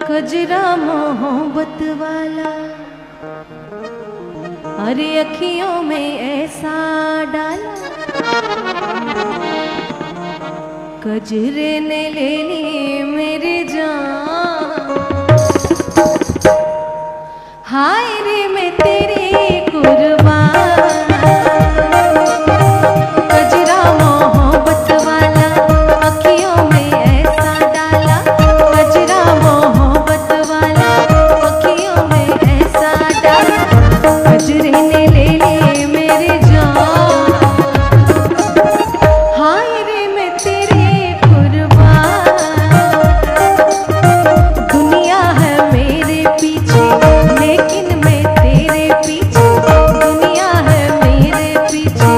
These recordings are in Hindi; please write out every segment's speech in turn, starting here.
कजरा मोहब्बत वाला, अरे अखियों में ऐसा डाला, कजरे ने ले ली मेरी जान। हाय रे मैं तेरी कुर्बान, कजरा मोहब्बत वाला, अखियों में ऐसा डाला, कजरा मोहब्बत वाला, अखियों में ऐसा डाला, कजरे ने ले ली मेरी जान। हाय रे मैं तेरी कुर्बान, दुनिया है मेरे पीछे लेकिन मैं तेरे पीछे, दुनिया है मेरे पीछे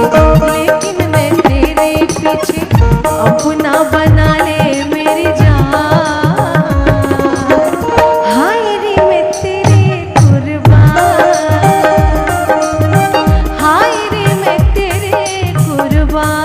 लेकिन मैं तेरे पीछे, अपना बना ले मेरी जान। हाय रे मैं तेरी कुर्बान, हाय रे मैं तेरे कुर्बान।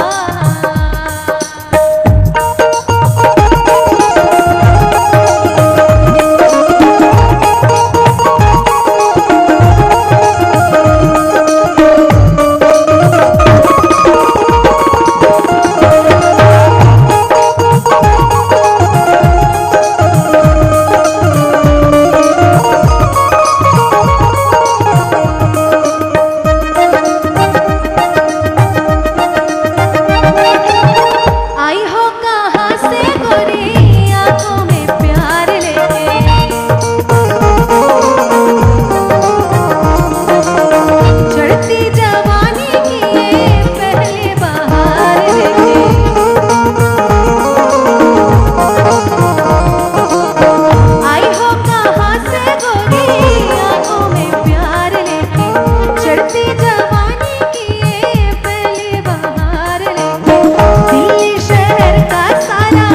आई हो कहाँ से गोरी आंखों में प्यार लेके, चढ़ती जवानी की ये पहले बहार लेके। आई हो कहाँ से गोरी आंखों में प्यार लेके, चढ़ती जवानी की ये पहले बहार लेके। दिल्ली शहर का सारा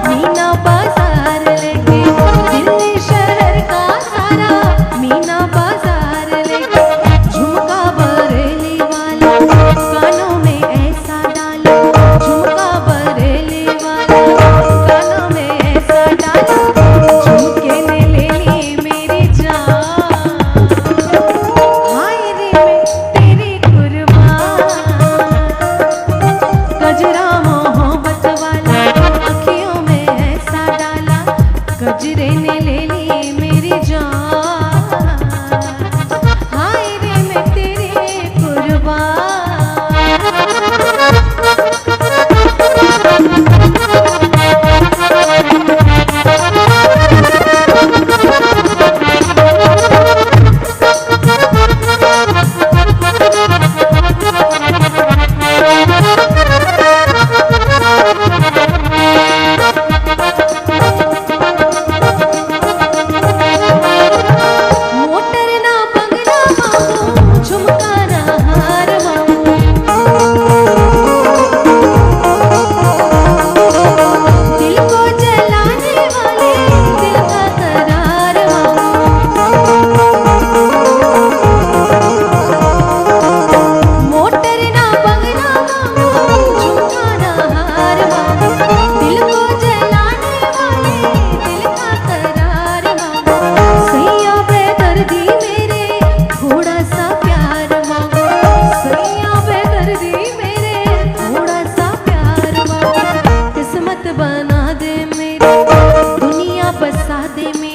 मीना बाजार लेके, दिल्ली शहर का सारा मीना बाजार लेके, झुमका बरेली वाला कानों में ऐसा डाला, झुमका बरेली वाला कानों में ऐसा डाला, झुमके ने ले ली मेरी जान। हाय रे मैं तेरी कुर्बान, कजरा मोहब्बत वाला, अखियों में ऐसा डाला, कजरे ने ले ली मेरी जान। हाय रे मैं तेरी कुर्बान। मोटर ना बंगला मांगू, झुमका ना हार मांगू, दिल को जलाने वाले दिल का करार मांगू। मोटर ना बंगला मांगू, झुमका ना हार मांगू, दिल को जलाने वाले दिल का करार मांगू। सैया बेदर्दी मेरे थोड़ा सा प्यार मांगो, सैया बेदर्दी मेरे थोड़ा सा प्यार मांगो। किस्मत बना दे मेरी, दुनिया बसा दे मेरी,